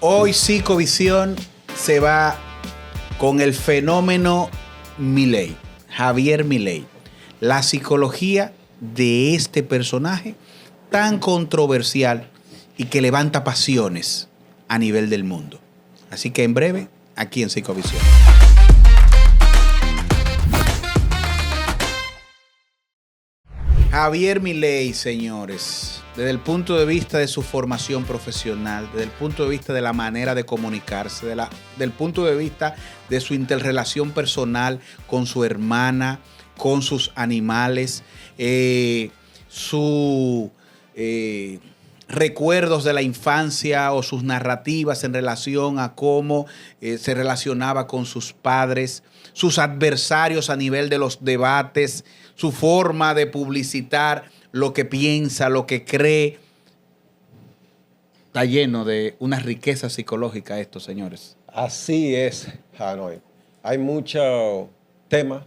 Hoy Psicovisión se va con el fenómeno Milei, Javier Milei. La psicología de este personaje tan controversial y que levanta pasiones a nivel del mundo. Así que en breve, aquí en Psicovisión. Javier Milei, señores, desde el punto de vista de su formación profesional, desde el punto de vista de la manera de comunicarse, del punto de vista de su interrelación personal con su hermana, con sus animales, recuerdos de la infancia o sus narrativas en relación a cómo se relacionaba con sus padres, sus adversarios a nivel de los debates, su forma de publicitar lo que piensa, lo que cree. Está lleno de una riqueza psicológica esto, señores. Así es, Hanoi. Hay mucho tema,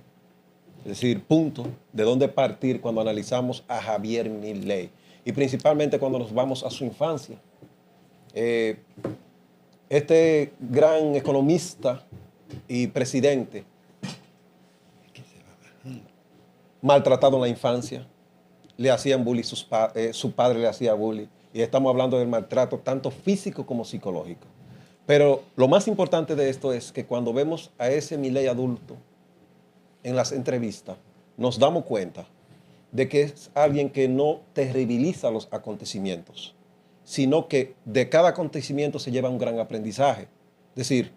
es decir, punto de dónde partir cuando analizamos a Javier Milei. Y principalmente cuando nos vamos a su infancia. Este gran economista y presidente, maltratado en la infancia, le hacían bullying, su padre le hacía bullying. Y estamos hablando del maltrato tanto físico como psicológico. Pero lo más importante de esto es que cuando vemos a ese Milei adulto en las entrevistas, nos damos cuenta de que es alguien que no terribiliza los acontecimientos, sino que de cada acontecimiento se lleva un gran aprendizaje. Es decir,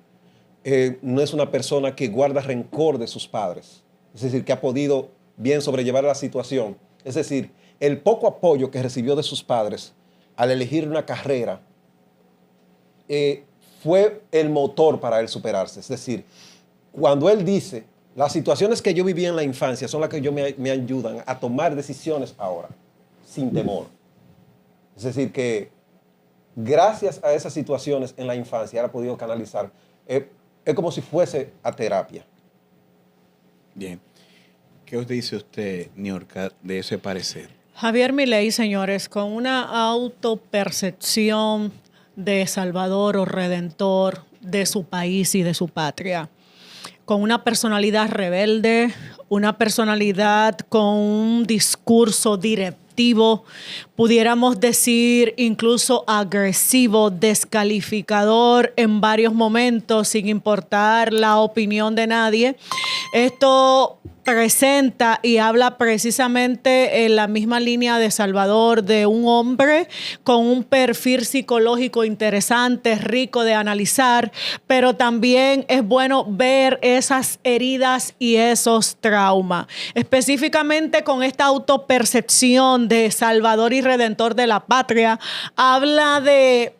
no es una persona que guarda rencor de sus padres, es decir, que ha podido bien sobrellevar la situación. Es decir, el poco apoyo que recibió de sus padres al elegir una carrera fue el motor para él superarse. Es decir, cuando él dice, las situaciones que yo viví en la infancia son las que me ayudan a tomar decisiones ahora, sin temor. Es decir, que gracias a esas situaciones en la infancia, él ha podido canalizar. Es como si fuese a terapia. Bien. ¿Qué os dice usted, Niurka, de ese parecer? Javier Milei, señores, con una autopercepción de salvador o redentor de su país y de su patria, con una personalidad rebelde, una personalidad con un discurso directivo, pudiéramos decir incluso agresivo, descalificador en varios momentos, sin importar la opinión de nadie. Esto presenta y habla precisamente en la misma línea de Salvador, de un hombre con un perfil psicológico interesante, rico de analizar, pero también es bueno ver esas heridas y esos traumas. Específicamente con esta autopercepción de Salvador y Redentor de la patria, habla de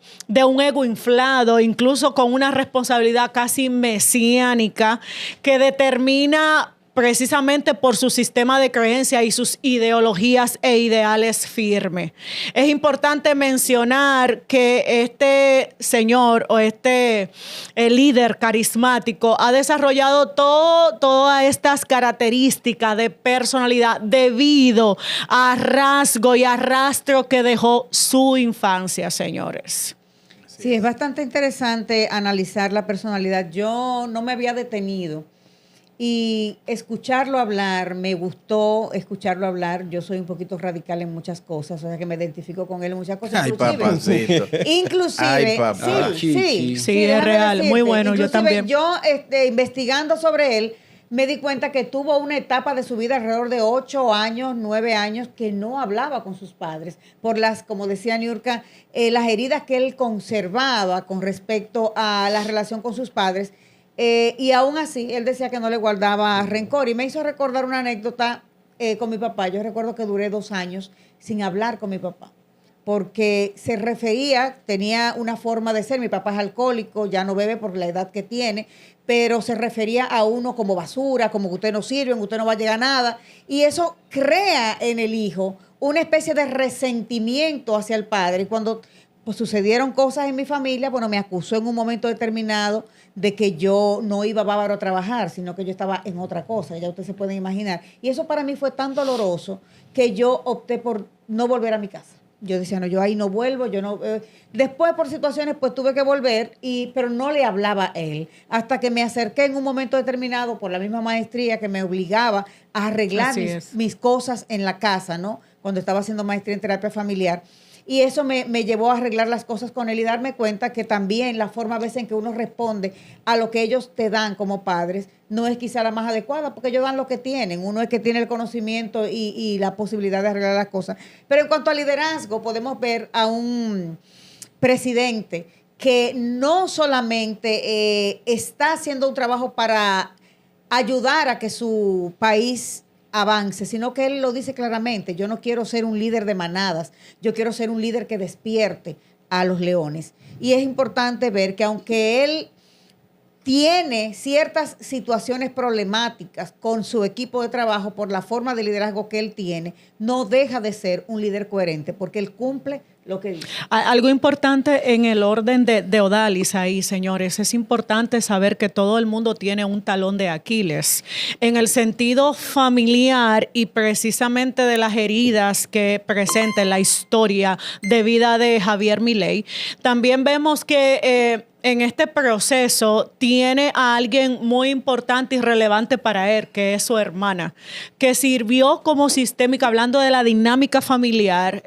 un ego inflado, incluso con una responsabilidad casi mesiánica que determina precisamente por su sistema de creencias y sus ideologías e ideales firmes. Es importante mencionar que este señor o el líder carismático ha desarrollado todas estas características de personalidad debido a rasgo y arrastro que dejó su infancia, señores. Sí, es bastante interesante analizar la personalidad. Yo no me había detenido y escucharlo hablar, me gustó escucharlo hablar. Yo soy un poquito radical en muchas cosas, o sea que me identifico con él en muchas cosas. Ay, papacito. Inclusive, Ay, papá. sí, es real, decirte, muy bueno, yo también. Yo, investigando sobre él, me di cuenta que tuvo una etapa de su vida alrededor de 8 años, 9 años, que no hablaba con sus padres, por las, como decía Niurka, las heridas que él conservaba con respecto a la relación con sus padres. Y aún así, él decía que no le guardaba rencor. Y me hizo recordar una anécdota con mi papá. Yo recuerdo que duré 2 años sin hablar con mi papá, porque se refería, tenía una forma de ser. Mi papá es alcohólico, ya no bebe por la edad que tiene, pero se refería a uno como basura, como que usted no sirve, que usted no va a llegar a nada. Y eso crea en el hijo una especie de resentimiento hacia el padre. Y cuando pues sucedieron cosas en mi familia, bueno, me acusó en un momento determinado de que yo no iba a Bávaro a trabajar, sino que yo estaba en otra cosa, ya ustedes se pueden imaginar. Y eso para mí fue tan doloroso que yo opté por no volver a mi casa. Yo decía, no, yo ahí no vuelvo, yo no... Después, por situaciones, pues tuve que volver, pero no le hablaba a él. Hasta que me acerqué en un momento determinado por la misma maestría que me obligaba a arreglar mis cosas en la casa, ¿no? Cuando estaba haciendo maestría en terapia familiar. Y eso me llevó a arreglar las cosas con él y darme cuenta que también la forma a veces en que uno responde a lo que ellos te dan como padres no es quizá la más adecuada, porque ellos dan lo que tienen. Uno es que tiene el conocimiento y la posibilidad de arreglar las cosas. Pero en cuanto al liderazgo, podemos ver a un presidente que no solamente está haciendo un trabajo para ayudar a que su país avance, sino que él lo dice claramente: yo no quiero ser un líder de manadas, yo quiero ser un líder que despierte a los leones. Y es importante ver que aunque él tiene ciertas situaciones problemáticas con su equipo de trabajo por la forma de liderazgo que él tiene, no deja de ser un líder coherente, porque él cumple lo que dice. Algo importante en el orden de Odalis ahí, señores, es importante saber que todo el mundo tiene un talón de Aquiles en el sentido familiar y precisamente de las heridas que presenta en la historia de vida de Javier Milei. También vemos que en este proceso tiene a alguien muy importante y relevante para él, que es su hermana, que sirvió como sistémica, hablando de la dinámica familiar,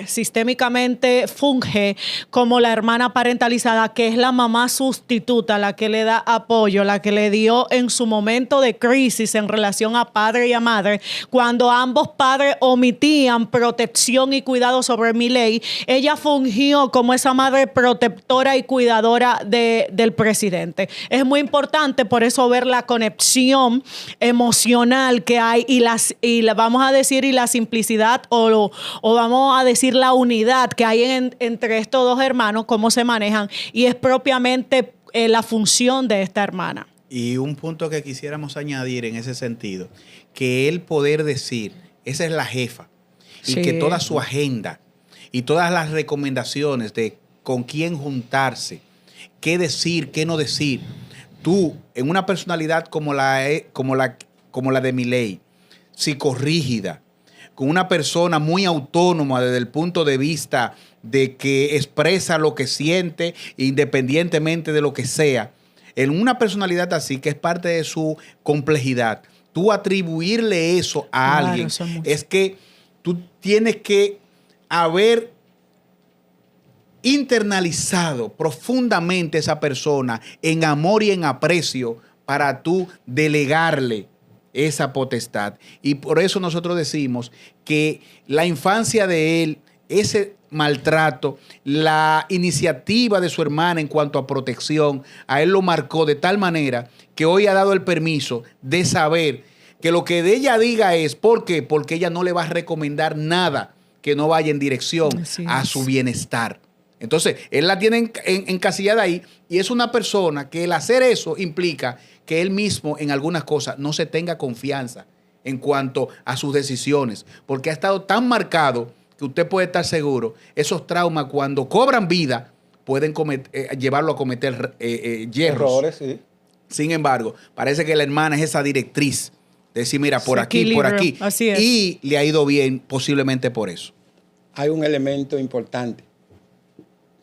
sistémicamente funge como la hermana parentalizada, que es la mamá sustituta, la que le da apoyo, la que le dio en su momento de crisis en relación a padre y a madre, cuando ambos padres omitían protección y cuidado sobre Milei. Ella fungió como esa madre protectora y cuidadora del presidente. Es muy importante por eso ver la conexión emocional que hay y vamos a decir y la simplicidad o vamos a decir la unidad que hay entre estos dos hermanos, cómo se manejan, y es propiamente la función de esta hermana. Y un punto que quisiéramos añadir en ese sentido, que el poder decir, esa es la jefa, y que toda su agenda y todas las recomendaciones de con quién juntarse, qué decir, qué no decir. Tú, en una personalidad como la de Milei, psicorrígida, con una persona muy autónoma desde el punto de vista de que expresa lo que siente independientemente de lo que sea, en una personalidad así, que es parte de su complejidad, tú atribuirle eso a alguien, es que tú tienes que haber internalizado profundamente esa persona en amor y en aprecio para tú delegarle esa potestad. Y por eso nosotros decimos que la infancia de él, ese maltrato, la iniciativa de su hermana en cuanto a protección, a él lo marcó de tal manera que hoy ha dado el permiso de saber que lo que de ella diga es, ¿por qué? Porque ella no le va a recomendar nada que no vaya en dirección a su bienestar. Entonces, él la tiene encasillada ahí y es una persona que el hacer eso implica que él mismo en algunas cosas no se tenga confianza en cuanto a sus decisiones, porque ha estado tan marcado que usted puede estar seguro, esos traumas cuando cobran vida pueden llevarlo a cometer errores. Sí. Sin embargo, parece que la hermana es esa directriz de decir, mira, por aquí, por aquí. Así es. Y le ha ido bien posiblemente por eso. Hay un elemento importante.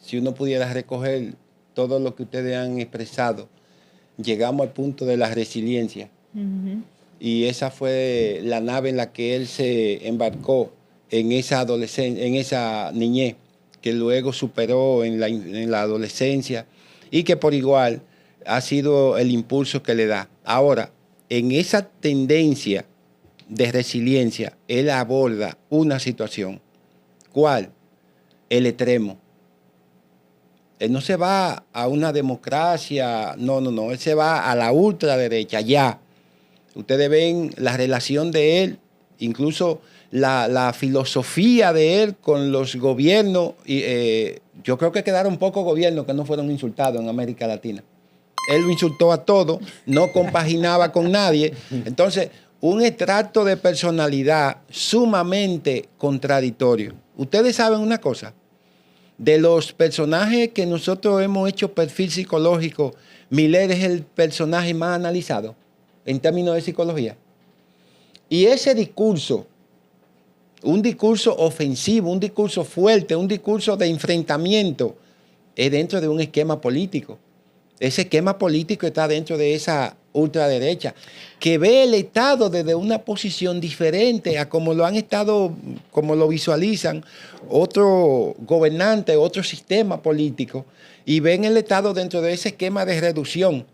Si uno pudiera recoger todo lo que ustedes han expresado, llegamos al punto de la resiliencia. Uh-huh. Y esa fue la nave en la que él se embarcó en esa adolescencia, en esa niñez, que luego superó en la adolescencia y que por igual ha sido el impulso que le da. Ahora, en esa tendencia de resiliencia, él aborda una situación. ¿Cuál? El extremo. Él no se va a una democracia, no. Él se va a la ultraderecha, ya. Ustedes ven la relación de él, incluso la filosofía de él con los gobiernos. Yo creo que quedaron pocos gobiernos que no fueron insultados en América Latina. Él lo insultó a todos, no compaginaba con nadie. Entonces, un extracto de personalidad sumamente contradictorio. Ustedes saben una cosa. De los personajes que nosotros hemos hecho perfil psicológico, Milei es el personaje más analizado en términos de psicología. Y ese discurso un discurso ofensivo, un discurso fuerte, un discurso de enfrentamiento, es dentro de un esquema político. Ese esquema político está dentro de esa ultraderecha, que ve el Estado desde una posición diferente a como lo han estado, como lo visualizan otros gobernantes, otro sistema político, y ven el Estado dentro de ese esquema de reducción,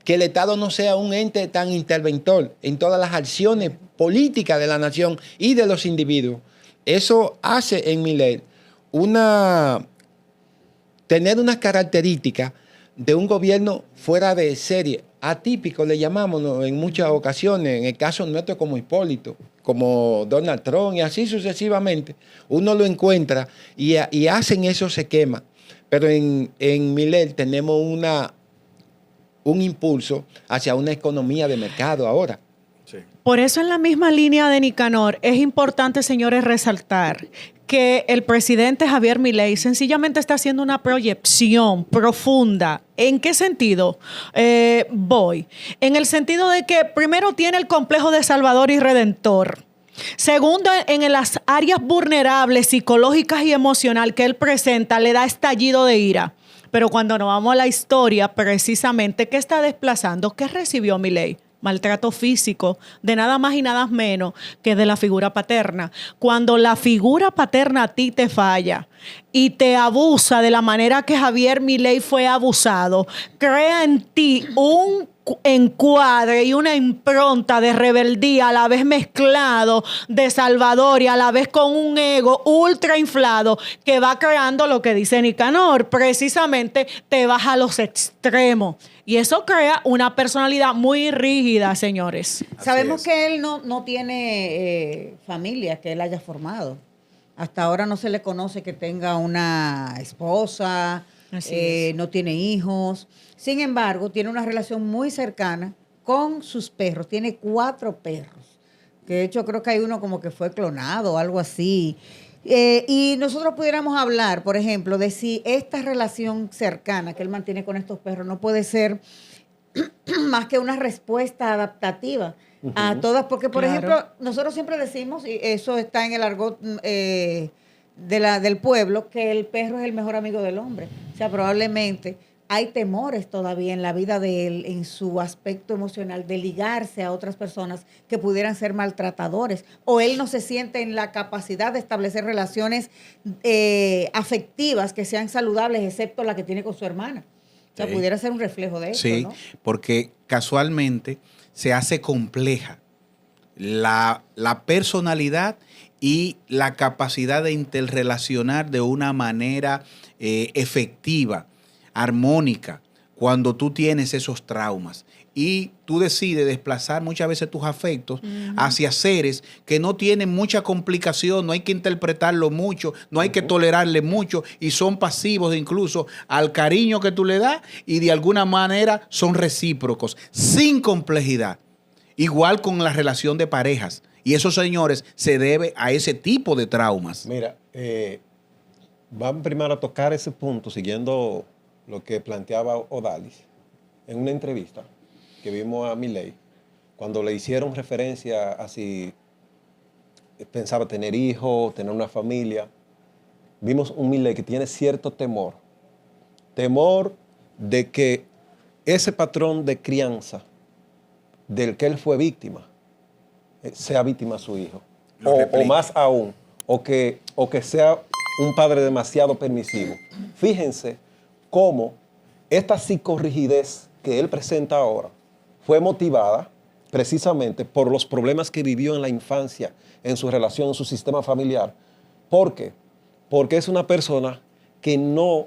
que el Estado no sea un ente tan interventor en todas las acciones políticas de la nación y de los individuos. Eso hace en Milei tener unas características de un gobierno fuera de serie, atípico le llamamos, ¿no?, en muchas ocasiones, en el caso nuestro como Hipólito, como Donald Trump y así sucesivamente. Uno lo encuentra y hacen esos esquemas. Pero en Milei tenemos un impulso hacia una economía de mercado ahora. Sí. Por eso en la misma línea de Nicanor es importante, señores, resaltar que el presidente Javier Milei sencillamente está haciendo una proyección profunda. ¿En qué sentido voy? En el sentido de que primero tiene el complejo de Salvador y Redentor. Segundo, en las áreas vulnerables, psicológicas y emocional que él presenta, le da estallido de ira. Pero cuando nos vamos a la historia, precisamente, ¿qué está desplazando? ¿Qué recibió Milei? Maltrato físico, de nada más y nada menos que de la figura paterna. Cuando la figura paterna a ti te falla y te abusa de la manera que Javier Milei fue abusado, crea en ti un encuadre y una impronta de rebeldía a la vez mezclado de Salvador y a la vez con un ego ultra inflado que va creando lo que dice Nicanor, precisamente te vas a los extremos y eso crea una personalidad muy rígida, señores. Sabemos que él no tiene familia que él haya formado. Hasta ahora no se le conoce que tenga una esposa, no tiene hijos. Sin embargo, tiene una relación muy cercana con sus perros. Tiene 4 perros. Que de hecho creo que hay uno como que fue clonado o algo así. Y nosotros pudiéramos hablar, por ejemplo, de si esta relación cercana que él mantiene con estos perros no puede ser más que una respuesta adaptativa a todas, porque por ejemplo, nosotros siempre decimos, y eso está en el argot del pueblo, que el perro es el mejor amigo del hombre. O sea, probablemente hay temores todavía en la vida de él, en su aspecto emocional, de ligarse a otras personas que pudieran ser maltratadores, o él no se siente en la capacidad de establecer relaciones afectivas que sean saludables, excepto la que tiene con su hermana. O sea, pudiera ser un reflejo de eso, sí, ¿no? Porque casualmente se hace compleja la personalidad y la capacidad de interrelacionar de una manera efectiva, armónica, cuando tú tienes esos traumas. Y tú decides desplazar muchas veces tus afectos hacia seres que no tienen mucha complicación, no hay que interpretarlo mucho, no hay que tolerarle mucho y son pasivos incluso al cariño que tú le das y de alguna manera son recíprocos, sin complejidad. Igual con la relación de parejas. Y eso, señores, se debe a ese tipo de traumas. Mira, vamos primero a tocar ese punto, siguiendo lo que planteaba Odalis en una entrevista que vimos a Milei, cuando le hicieron referencia a si pensaba tener hijos, tener una familia. Vimos un Milei que tiene cierto temor de que ese patrón de crianza del que él fue víctima sea víctima a su hijo, o más aún, o que sea un padre demasiado permisivo. Fíjense cómo esta psicorrigidez que él presenta ahora fue motivada precisamente por los problemas que vivió en la infancia, en su relación, en su sistema familiar. ¿Por qué? Porque es una persona que no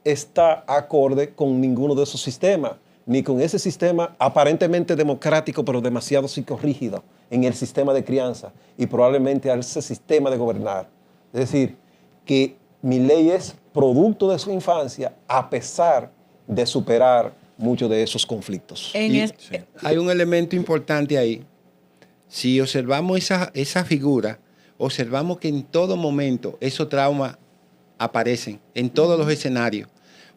está acorde con ninguno de esos sistemas, ni con ese sistema aparentemente democrático, pero demasiado psicorrígido en el sistema de crianza y probablemente a ese sistema de gobernar. Es decir, que Milei es producto de su infancia a pesar de superar muchos de esos conflictos. Hay un elemento importante ahí. Si observamos esa figura, observamos que en todo momento esos traumas aparecen, en todos los escenarios,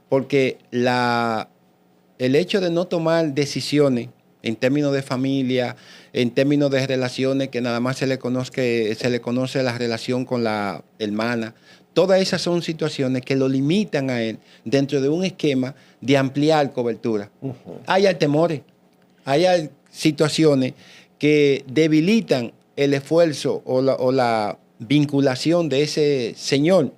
porque el hecho de no tomar decisiones en términos de familia, en términos de relaciones, que nada más se le conoce la relación con la hermana. Todas esas son situaciones que lo limitan a él dentro de un esquema de ampliar cobertura. Hay temores, hay situaciones que debilitan el esfuerzo o la vinculación de ese señor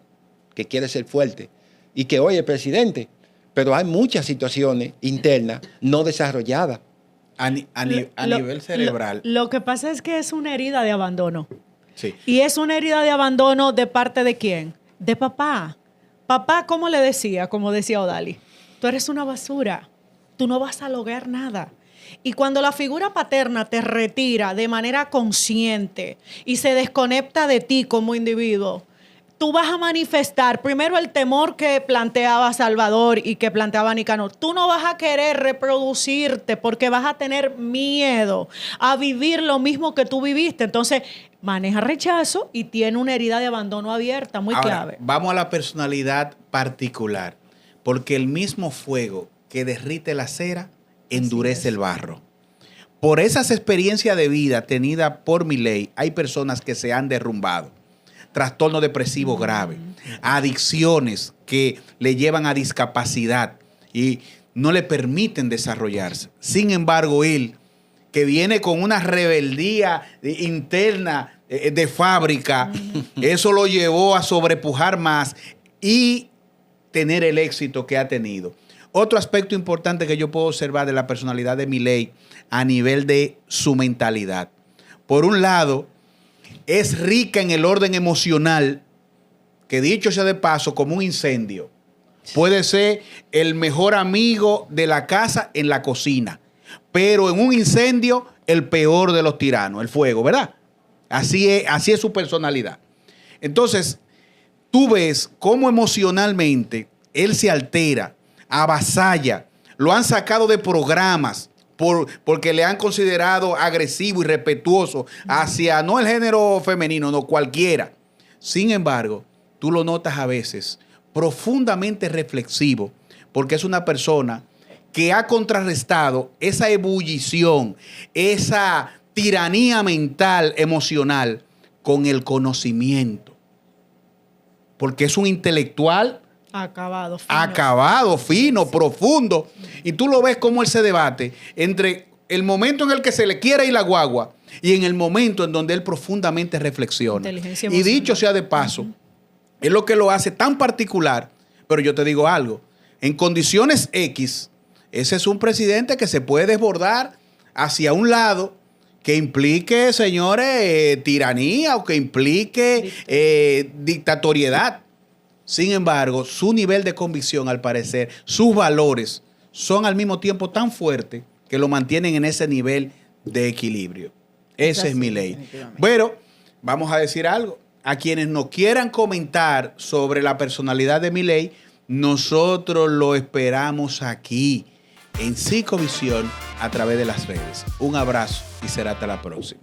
que quiere ser fuerte y que hoy es presidente, pero hay muchas situaciones internas no desarrolladas. A nivel cerebral. Lo que pasa es que es una herida de abandono. Sí. ¿Y es una herida de abandono de parte de quién? De papá. Papá, ¿cómo le decía? Como decía Odali, tú eres una basura, tú no vas a lograr nada. Y cuando la figura paterna te retira de manera consciente y se desconecta de ti como individuo, tú vas a manifestar primero el temor que planteaba Salvador y que planteaba Nicanor. Tú no vas a querer reproducirte porque vas a tener miedo a vivir lo mismo que tú viviste. Entonces, maneja rechazo y tiene una herida de abandono abierta, muy Ahora, clave. vamos a la personalidad particular, porque el mismo fuego que derrite la cera endurece el barro. Por esas experiencias de vida tenidas por Milei, hay personas que se han derrumbado. Trastorno depresivo grave, adicciones que le llevan a discapacidad y no le permiten desarrollarse. Sin embargo, él, que viene con una rebeldía interna de fábrica, eso lo llevó a sobrepujar más y tener el éxito que ha tenido. Otro aspecto importante que yo puedo observar de la personalidad de Milei a nivel de su mentalidad. Por un lado, es rica en el orden emocional, que dicho sea de paso, como un incendio. Puede ser el mejor amigo de la casa en la cocina, pero en un incendio, el peor de los tiranos, el fuego, ¿verdad? Así es su personalidad. Entonces, tú ves cómo emocionalmente él se altera, avasalla, lo han sacado de programas, porque le han considerado agresivo, irrespetuoso hacia no el género femenino, no cualquiera. Sin embargo, tú lo notas a veces profundamente reflexivo, porque es una persona que ha contrarrestado esa ebullición, esa tiranía mental, emocional, con el conocimiento. Porque es un intelectual acabado, fino, profundo. Y tú lo ves cómo él se debate entre el momento en el que se le quiere ir la guagua y en el momento en donde él profundamente reflexiona. Y dicho sea de paso, es lo que lo hace tan particular. Pero yo te digo algo, en condiciones X, ese es un presidente que se puede desbordar hacia un lado que implique, señores, tiranía o que implique dictatoriedad. Sin embargo, su nivel de convicción, al parecer, sus valores, son al mismo tiempo tan fuertes que lo mantienen en ese nivel de equilibrio. Ese es Milei. Pero vamos a decir algo. A quienes no quieran comentar sobre la personalidad de Milei, nosotros lo esperamos aquí, en Psicovisión, a través de las redes. Un abrazo y será hasta la próxima.